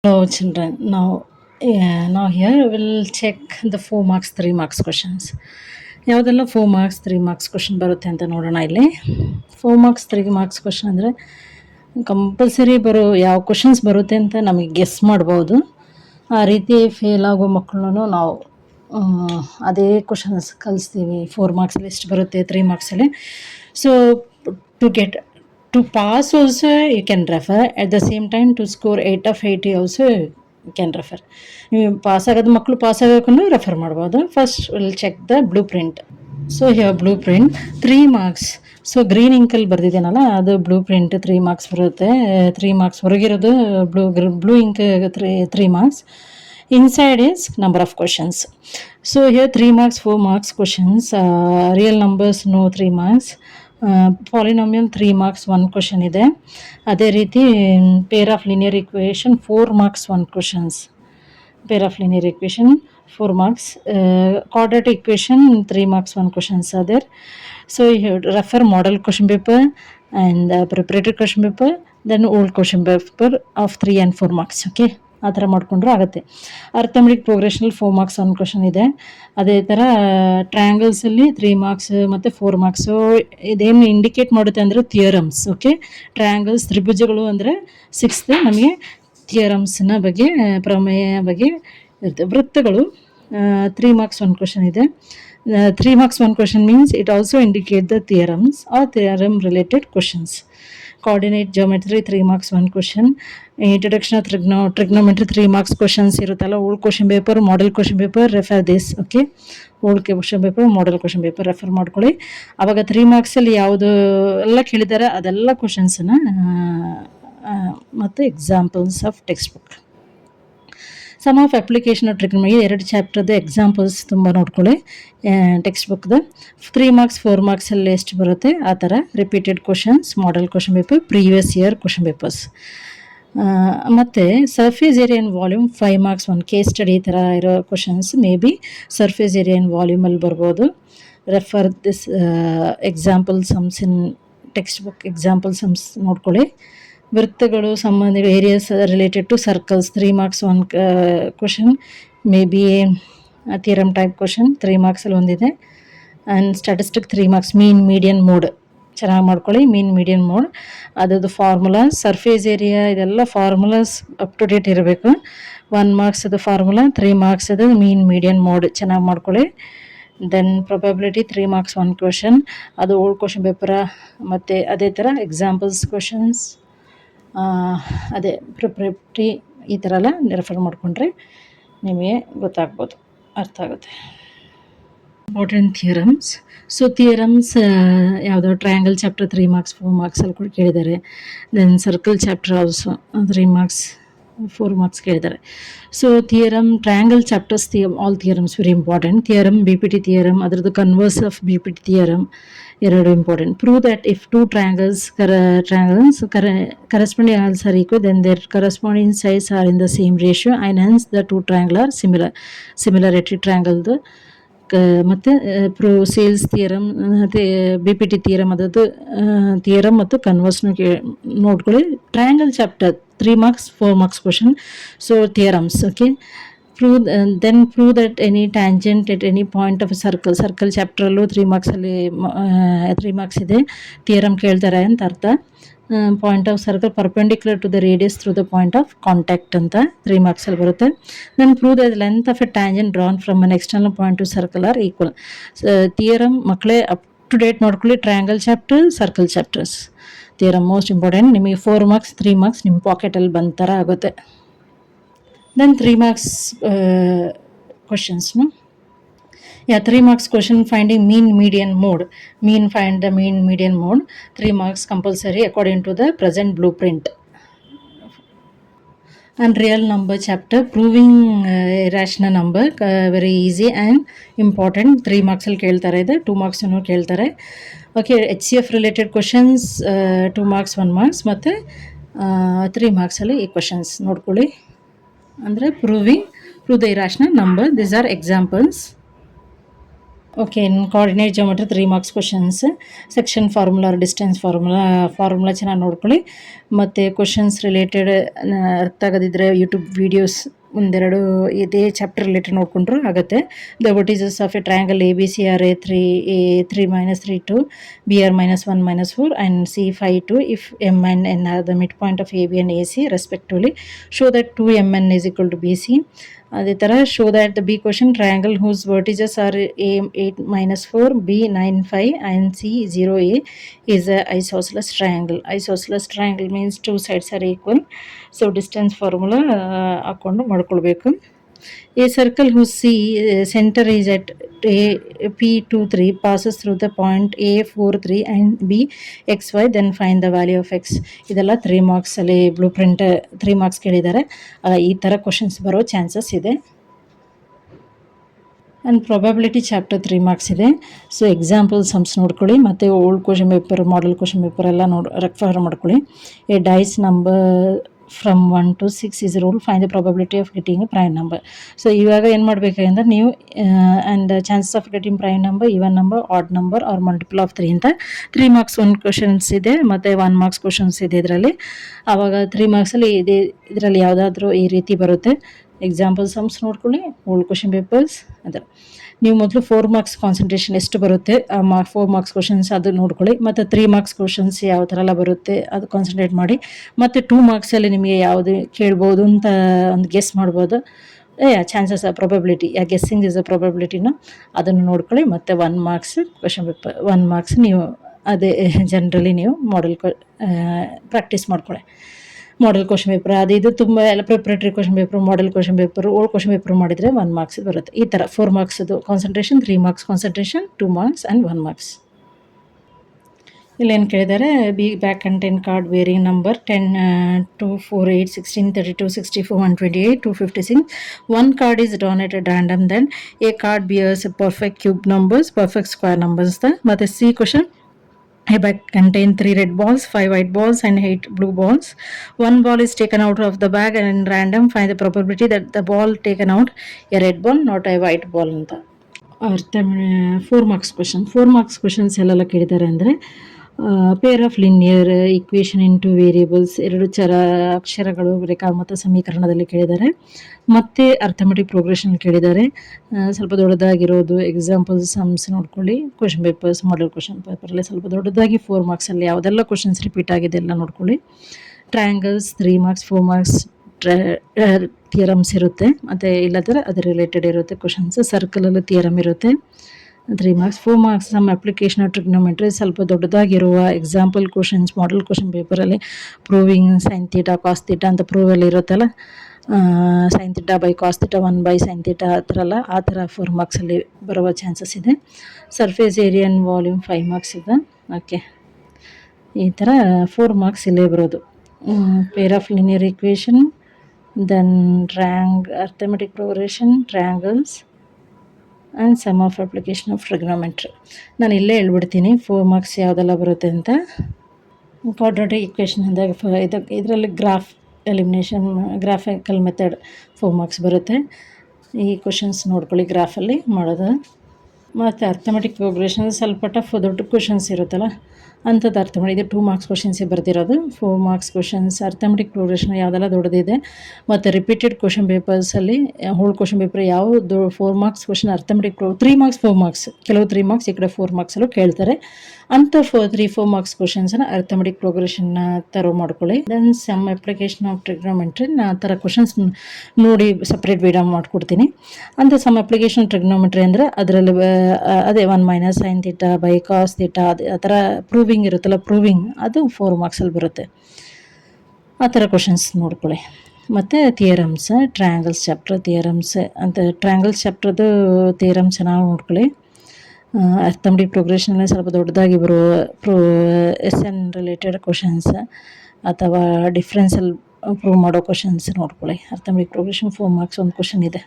Hello children. Now here we'll check the 4 marks 3 marks questions. ಯಾವುದೆಲ್ಲ 4 marks 3 marks question ಬರುತ್ತೆ ಅಂತ ನೋಡೋಣ ಇಲ್ಲಿ. 4 marks 3 marks ಕ್ವಶನ್ ಅಂದರೆ ಕಂಪಲ್ಸರಿ ಯಾವ ಕ್ವಶನ್ಸ್ ಬರುತ್ತೆ ಅಂತ ನಮಗೆ ಗೆಸ್ ಮಾಡ್ಬೋದು. ಆ ರೀತಿ ಫೇಲ್ ಆಗೋ ಮಕ್ಕಳನ್ನು ನಾವು ಅದೇ ಕ್ವಶನ್ಸ್ ಕಲಿಸ್ತೀವಿ. 4 ಮಾರ್ಕ್ಸಲ್ಲಿ ಎಷ್ಟು ಬರುತ್ತೆ 3 ಮಾರ್ಕ್ಸಲ್ಲಿ. So to pass also you can refer, at the same time to score 8 of 80 also you can refer. ನೀವು ಪಾಸ್ ಆಗೋದು ಮಕ್ಕಳು ಪಾಸ್ ಆಗೋಕ್ಕೂ ರೆಫರ್ ಮಾಡ್ಬೋದು. First will check the blue print. So here blue print 3 marks. So green ಇಂಕಲ್ಲಿ ಬರೆದಿದ್ದೇನಲ್ಲ ಅದು blue print 3 marks ಬರುತ್ತೆ. 3 marks ಹೊರಗಿರೋದು blue ink 3 marks. Inside is number of questions. So here 3 marks 4 marks questions. Real numbers no 3 marks. Polynomial 3 marks 1 question ಇದೆ. ಅದೇ ರೀತಿ pair of linear equation 4 marks 1 questions. Pair of linear equation 4 marks. Quadratic equation 3 marks 1 questions are there. So you refer model question paper and preparatory question paper, then old question paper of 3 and 4 marks. Okay, ಆ ಥರ ಮಾಡಿಕೊಂಡ್ರೆ ಆಗುತ್ತೆ. Arithmetic ಪ್ರೋಗ್ರೆಷನಲ್ಲಿ 4 marks 1 question ಇದೆ. ಅದೇ ಥರ ಟ್ರಯಾಂಗಲ್ಸಲ್ಲಿ 3 marks ಮತ್ತು 4 marks. ಇದೇನು indicate ಮಾಡುತ್ತೆ ಅಂದರೆ ಥಿಯರಮ್ಸ್. ಓಕೆ, ಟ್ರಯಾಂಗಲ್ಸ್ ತ್ರಿಭುಜಗಳು ಅಂದರೆ 6th ನಮಗೆ ಥಿಯರಮ್ಸ್ನ ಬಗ್ಗೆ ಪ್ರಮೇಯ ಬಗ್ಗೆ ಇರುತ್ತೆ. ವೃತ್ತಗಳು 3 ಮಾರ್ಕ್ಸ್ 1 ಕ್ವಶನ್ ಇದೆ. 3 marks 1 question means it also indicate the theorems or theorem related questions. Coordinate geometry 3 marks 1 question. Introduction of trigonometry 3 marks questions ಇರುತ್ತಲ್ಲ. Old question paper, model question paper, refer this. Okay, old question paper, model question paper refer ಮಾಡ್ಕೊಳ್ಳಿ. ಆವಾಗ 3 ಮಾರ್ಕ್ಸಲ್ಲಿ ಯಾವುದು ಎಲ್ಲ ಕೇಳಿದ್ದಾರೆ ಅದೆಲ್ಲ ಕ್ವಶನ್ಸನ್ನ ಮತ್ತು examples of text book. Some of application of trigonometry 2 ಚಾಪ್ಟರ್ದು ಎಕ್ಸಾಂಪಲ್ಸ್ ತುಂಬ ನೋಡ್ಕೊಳ್ಳಿ ಟೆಕ್ಸ್ಟ್ ಬುಕ್ದು. 3 ಮಾರ್ಕ್ಸ್ 4 ಮಾರ್ಕ್ಸಲ್ಲಿ ಎಷ್ಟು ಬರುತ್ತೆ ಆ ಥರ repeated questions, model question paper, previous year question papers. ಮತ್ತು surface area and volume 5 marks 1 case study ಥರ ಇರೋ questions may be surface area and ವಾಲ್ಯೂಮಲ್ಲಿ ಬರ್ಬೋದು. Refer this example sums in textbook. Example sums ನೋಡ್ಕೊಳ್ಳಿ. ವೃತ್ತಗಳು ಸಂಬಂಧ areas related to circles 3 marks 1 question, may be theorem type question 3 ಮಾರ್ಕ್ಸಲ್ಲಿ ಒಂದಿದೆ. And statistic 3 marks mean median mode ಚೆನ್ನಾಗಿ ಮಾಡ್ಕೊಳ್ಳಿ. ಮೀನ್ median mode ಅದರದ್ದು ಫಾರ್ಮುಲಾಸ್, ಸರ್ಫೇಸ್ ಏರಿಯಾ ಇದೆಲ್ಲ formulas up to date ಇರಬೇಕು. 1 ಮಾರ್ಕ್ಸ್ ಅದು ಫಾರ್ಮುಲಾ, 3 ಮಾರ್ಕ್ಸ್ ಅದು ಮೀನ್ ಮೀಡಿಯನ್ ಮೋಡ್ ಚೆನ್ನಾಗಿ ಮಾಡ್ಕೊಳ್ಳಿ. ದೆನ್ ಪ್ರೊಬಬಿಲಿಟಿ 3 ಮಾರ್ಕ್ಸ್ 1 ಕ್ವಶನ್, ಅದು ಓಲ್ಡ್ ಕ್ವಶನ್ ಪೇಪರ. ಮತ್ತು ಅದೇ ಥರ ಎಕ್ಸಾಂಪಲ್ಸ್ ಕ್ವಶನ್ಸ್, ಅದೇ ಪ್ರಿಪ್ರೇಟರಿ ಈ ಥರ ಎಲ್ಲ ರೆಫರ್ ಮಾಡಿಕೊಂಡ್ರೆ ನಿಮಗೆ ಗೊತ್ತಾಗ್ಬೋದು, ಅರ್ಥ ಆಗುತ್ತೆ. Important theorems. ಸೊ ಥಿಯರಮ್ಸ್ ಯಾವುದೋ ಟ್ರಯಾಂಗಲ್ ಚಾಪ್ಟರ್ 3 ಮಾರ್ಕ್ಸ್ 4 ಮಾರ್ಕ್ಸಲ್ಲಿ ಕೂಡ ಕೇಳಿದ್ದಾರೆ. Then circle chapter also 3 marks 4 marks ಕೇಳಿದ್ದಾರೆ. So theorem triangle chapters all theorems very important. Theorem BPT theorem, ಅದರದ್ದು ಕನ್ವರ್ಸ್ ಆಫ್ BPT ಥಿಯರಮ್ ಎರಡು important. Prove that if 2 triangles corresponding angles are equal, then their corresponding sides are in the same ratio and hence the 2 triangles are similar. Similarity triangle ಮತ್ತು sales theorem ಮತ್ತು BPT theorem ಅದದ್ದು theorem ಮತ್ತು ಕನ್ವರ್ಸ್ನು ನೋಡ್ಕೊಳ್ಳಿ. Triangle chapter 3 marks 4 marks question. So theorems. Okay, prove that any tangent at any point of a circle ಚಾಪ್ಟ್ರಲ್ಲೂ 3 ಮಾರ್ಕ್ಸಲ್ಲಿ 3 marks ಇದೆ. Theorem ಕೇಳ್ತಾರೆ ಅಂತ ಅರ್ಥ. Point of circle perpendicular to the radius through the point of contact ಅಂತ 3 ಮಾರ್ಕ್ಸಲ್ಲಿ ಬರುತ್ತೆ. Then prove the length of a tangent drawn from an external point to circle are equal. Theorem ಮಕ್ಕಳೇ up to date ಮಾಡ್ಕೊಳ್ಳಿ. Triangle chapter, circle chapters, theorem most important. ನಿಮಗೆ 4 marks 3 marks ನಿಮ್ಮ ಪಾಕೆಟಲ್ಲಿ ಬಂದ ಥರ ಆಗುತ್ತೆ. Then 3 marks questions, no? Yeah, 3 marks question finding mean median mode. Find the mean median mode. 3 marks compulsory according to the present blueprint. And real number chapter proving irrational number very easy and important. 3 marks ಅಲ್ಲಿ ಕೇಳ್ತಾರೆ ಇದೆ, 2 marks ಅನ್ನು ಕೇಳ್ತಾರೆ. Okay, HCF related questions 2 marks 1 marks ಮತ್ತು 3 marksಲ್ಲಿ ಈ questions ನೋಡ್ಕೊಳ್ಳಿ. ಅಂದರೆ prove the irrational number. These are examples. Okay, in coordinate geometry 3 marks questions. Section formula, distance formula ಚೆನ್ನಾಗಿ ನೋಡ್ಕೊಳ್ಳಿ. ಮತ್ತು ಕ್ವಶನ್ಸ್ ರಿಲೇಟೆಡ್ ಅರ್ಥ ಆಗದಿದ್ದರೆ ಯೂಟ್ಯೂಬ್ ವೀಡಿಯೋಸ್ ಒಂದೆರಡು ಇದೇ ಚಾಪ್ಟರ್ ರಿಲೇಟೆಡ್ ನೋಡಿಕೊಂಡ್ರು ಆಗುತ್ತೆ. The vertices of a triangle A B C are A3 minus 3 2, BR minus 1 minus 4 and C 5 2 if M and N are the midpoint of AB and AC respectively. Show that 2MN is equal to BC. ಅದೇ ಥರ show that the B question triangle whose vertices are A 8 minus 4, B 9 5 and C 0A is a isosceles triangle. Isosceles triangle means two sides are equal. So distance formula ಹಾಕ್ಕೊಂಡು ಮಾಡ್ಕೊಳ್ಬೇಕು. A circle whose center is at P23 passes through the point A43 and B XY, then find the value of X. ಇದೆಲ್ಲ 3 ಮಾರ್ಕ್ಸಲ್ಲಿ blue print 3 marks ಕೇಳಿದ್ದಾರೆ. ಈ ಥರ questions ಬರೋ chances ಇದೆ. And probability chapter 3 marks ಇದೆ. So example sums ನೋಡ್ಕೊಳ್ಳಿ, ಮತ್ತು old question paper, model question paper ಎಲ್ಲ ರೆಫರ್ ಮಾಡ್ಕೊಳ್ಳಿ. A dice number from 1 to 6 is a rule, find the probability of getting a prime number. So ಇವಾಗ ಏನು ಮಾಡಬೇಕಂದ್ರೆ ನೀವು and chances of getting prime number, even number, odd number are multiple of 3 ಅಂತ 3 marks 1 questions ಇದೆ ಮತ್ತು 1 marks questions ಇದೆ ಇದರಲ್ಲಿ. ಆವಾಗ 3 ಮಾರ್ಕ್ಸಲ್ಲಿ ಇದರಲ್ಲಿ ಯಾವುದಾದ್ರೂ ಈ ರೀತಿ ಬರುತ್ತೆ. ಎಕ್ಸಾಂಪಲ್ ಸಮ್ಸ್ ನೋಡ್ಕೊಳ್ಳಿ, ಓಲ್ಡ್ ಕ್ವಶನ್ ಪೇಪರ್ಸ್. ಅದು ನೀವು ಮೊದಲು 4 ಮಾರ್ಕ್ಸ್ ಕಾನ್ಸಂಟ್ರೇಷನ್ ಎಷ್ಟು ಬರುತ್ತೆ 4 ಮಾರ್ಕ್ಸ್ ಕ್ವಶನ್ಸ್ ಅದು ನೋಡ್ಕೊಳ್ಳಿ, ಮತ್ತು 3 ಮಾರ್ಕ್ಸ್ ಕ್ವಶನ್ಸ್ ಯಾವ ಥರ ಎಲ್ಲ ಬರುತ್ತೆ ಅದು ಕಾನ್ಸಂಟ್ರೇಟ್ ಮಾಡಿ, ಮತ್ತು 2 ಮಾರ್ಕ್ಸಲ್ಲಿ ನಿಮಗೆ ಯಾವುದು ಕೇಳ್ಬೋದು ಅಂತ ಒಂದು ಗೆಸ್ ಮಾಡ್ಬೋದು. Chances probability guessing is a ಪ್ರೊಬಬಿಲಿಟಿನ ಅದನ್ನು ನೋಡ್ಕೊಳ್ಳಿ. ಮತ್ತು 1 ಮಾರ್ಕ್ಸ್ ಕ್ವಶನ್ ಪೇಪರ್ 1 ಮಾರ್ಕ್ಸ್ ನೀವು ಅದೇ ಜನರಲಿ ನೀವು ಮಾಡೆಲ್ ಪ್ರಾಕ್ಟೀಸ್ ಮಾಡ್ಕೊಳ್ಳಿ. ಮಾಡೆಲ್ ಕ್ವಶನ್ ಪೇಪರ್ ಅದು ಇದು ತುಂಬ ಎಲ್ಲ preparatory question paper, model question paper, old question paper ಮಾಡಿದರೆ 1 ಮಾರ್ಕ್ಸ್ ಬರುತ್ತೆ. ಈ ಥರ 4 ಮಾರ್ಕ್ಸದು concentration, 3 marks concentration, 2 marks and 1 marks. ಇಲ್ಲೇನು ಕೇಳಿದ್ದಾರೆ, B back content card bearing number 10 2 4 8 16 32 64 128 256. One card is drawn at random, then a card bears a perfect cube numbers, perfect square numbers. ಮತ್ತು C question, a bag contains 3 red balls, 5 white balls and 8 blue balls. One ball is taken out of the bag and random, find the probability that the ball taken out a red ball, not a white ball ಅಂತ ಅರ್ಥ. 4 marks question. 4 marks questions ಎಲ್ಲೆಲ್ಲ ಕೇಳಿದ್ದಾರೆ ಅಂದರೆ peer of linear equation in 2 variables, 2 ಅಕ್ಷರಗಳು ರೇಖಾತ್ಮಕ ಸಮೀಕರಣದಲ್ಲಿ ಕೇಳಿದ್ದಾರೆ. ಮತ್ತು ಅರ್ಥಮೆಟಿಕ್ ಪ್ರೋಗ್ರೆಷನ್ ಕೇಳಿದ್ದಾರೆ, ಸ್ವಲ್ಪ ದೊಡ್ಡದಾಗಿರೋದು. ಎಕ್ಸಾಂಪಲ್ ಸಮ್ಸ್ ನೋಡ್ಕೊಳ್ಳಿ, ಕ್ವಶನ್ ಪೇಪರ್ಸ್, ಮಾಡೆಲ್ ಕ್ವಶನ್ ಪೇಪರಲ್ಲಿ ಸ್ವಲ್ಪ ದೊಡ್ಡದಾಗಿ 4 ಮಾರ್ಕ್ಸಲ್ಲಿ ಯಾವುದೆಲ್ಲ ಕ್ವಶನ್ಸ್ ರಿಪೀಟ್ ಆಗಿದೆ ಎಲ್ಲ ನೋಡ್ಕೊಳ್ಳಿ. ಟ್ರಯಾಂಗಲ್ಸ್ 3 ಮಾರ್ಕ್ಸ್, 4 ಮಾರ್ಕ್ಸ್ ಥಿಯರಮ್ಸ್ ಇರುತ್ತೆ, ಮತ್ತು ಇಲ್ಲದ್ರೆ ಅದು ರಿಲೇಟೆಡ್ ಇರುತ್ತೆ ಕ್ವಶನ್ಸ್. ಸರ್ಕಲಲ್ಲಿ ಥಿಯರಮ್ ಇರುತ್ತೆ 3 marks. 4 marks some application of trigonometry, ಸ್ವಲ್ಪ ದೊಡ್ಡದಾಗಿರುವ ಎಕ್ಸಾಂಪಲ್ ಕ್ವಶನ್ಸ್ ಮಾಡೆಲ್ ಕ್ವಶನ್ ಪೇಪರಲ್ಲಿ proving sine theta cos theta ಅಂತ ಪ್ರೂವಲ್ಲಿ ಇರುತ್ತಲ್ಲ, sine theta by cos theta 1 by sine theta ಆ ಥರ ಎಲ್ಲ, ಆ ಥರ 4 ಮಾರ್ಕ್ಸಲ್ಲಿ ಬರುವ ಚಾನ್ಸಸ್ ಇದೆ. Surface area and volume 5 marks ಇದೆ. ಓಕೆ, ಈ ಥರ 4 ಮಾರ್ಕ್ಸ್ ಇಲ್ಲೇ ಬರೋದು. Pair of linear equation, then arithmetic progression, triangles and some of application of trigonometry. ನಾನು ಇಲ್ಲೇ ಹೇಳ್ಬಿಡ್ತೀನಿ 4 ಮಾರ್ಕ್ಸ್ ಯಾವುದೆಲ್ಲ ಬರುತ್ತೆ ಅಂತ. ಕ್ವಾಡ್ರಾಟಿಕ್ ಈಕ್ವೇಷನ್ ಅಂದಾಗ ಇದರಲ್ಲಿ graph elimination, graphical method 4 marks ಬರುತ್ತೆ. ಈ ಕ್ವಶನ್ಸ್ ನೋಡ್ಕೊಳ್ಳಿ ಗ್ರಾಫಲ್ಲಿ ಮಾಡೋದು. ಮತ್ತು ಅರ್ಥಮೆಟಿಕ್ ಪ್ರೋಗ್ರೆಷನ್ ಸ್ವಲ್ಪ ಟಫ್ ದೊಡ್ಡ ಕ್ವಶನ್ಸ್ ಇರುತ್ತಲ್ಲ ಅಂಥದ್ದು ಅರ್ಥ ಮಾಡಿ. ಇದು 2 marks ಕ್ವಶನ್ಸೇ ಬರ್ತಿರೋದು. 4 marks questions arithmetic progression ಯಾವುದೆಲ್ಲ ದೊಡ್ಡದಿದೆ. ಮತ್ತು repeated question ಪೇಪರ್ಸಲ್ಲಿ hole question paper ಯಾವುದು 4 marks question arithmetic 3 marks 4 marks, ಕೆಲವು 3 ಮಾರ್ಕ್ಸ್ ಈ ಕಡೆ 4 ಮಾರ್ಕ್ಸಲ್ಲೂ ಕೇಳ್ತಾರೆ. ಅಂಥ 3-4 ಮಾರ್ಕ್ಸ್ ಕ್ವಶನ್ಸನ್ನು ಅರ್ಥಮೆಟಿಕ್ ಪ್ರೋಗ್ರೆಷನ್ನ ಥರ ಮಾಡ್ಕೊಳ್ಳಿ. Then some application of trigonometry, ನಾ ಆ ಥರ ಕ್ವಶನ್ಸ್ ನೋಡಿ ಸಪ್ರೇಟ್ ವೀಡಿಯೋ ಮಾಡಿಕೊಡ್ತೀನಿ. ಅಂಥ ಸಮ್ ಅಪ್ಲಿಕೇಶನ್ ಟ್ರಿಗ್ನೋಮೆಟ್ರಿ ಅಂದರೆ ಅದರಲ್ಲಿ ಅದೇ 1 minus sine theta by cos theta ಆ ಥರ ಪ್ರೂವಿಂಗ್ ಇರುತ್ತಲ್ಲ, ಪ್ರೂವಿಂಗ್ ಅದು 4 ಮಾರ್ಕ್ಸಲ್ಲಿ ಬರುತ್ತೆ. ಆ ಥರ ಕ್ವಶನ್ಸ್ ನೋಡ್ಕೊಳ್ಳಿ. ಮತ್ತು ಥಿಯರಮ್ಸ್, ಟ್ರಯಾಂಗಲ್ಸ್ ಚಾಪ್ಟರ್ ಥಿಯರಮ್ಸ್ ಅಂತ, ಟ್ರಯಾಂಗಲ್ಸ್ ಚಾಪ್ಟರ್ದು ಥಿಯರಮ್ ಚೆನ್ನಾಗಿ ನೋಡ್ಕೊಳ್ಳಿ. ಅರ್ಥಮೆಟಿಕ್ ಪ್ರೋಗ್ರೆಷನಲ್ಲಿ ಸ್ವಲ್ಪ ದೊಡ್ಡದಾಗಿ ಬರುವ ಎಸ್ ಎನ್ ರಿಲೇಟೆಡ್ ಕ್ವಶನ್ಸ್ ಅಥವಾ ಡಿಫ್ರೆನ್ಸಲ್ಲಿ ಪ್ರೂವ್ ಮಾಡೋ ಕ್ವಶನ್ಸ್ ನೋಡ್ಕೊಳ್ಳಿ. ಅರ್ಥಮೆಟಿಕ್ ಪ್ರೋಗ್ರೆಷನ್ 4 ಮಾರ್ಕ್ಸ್ ಒಂದು ಕ್ವಶನ್ ಇದೆ.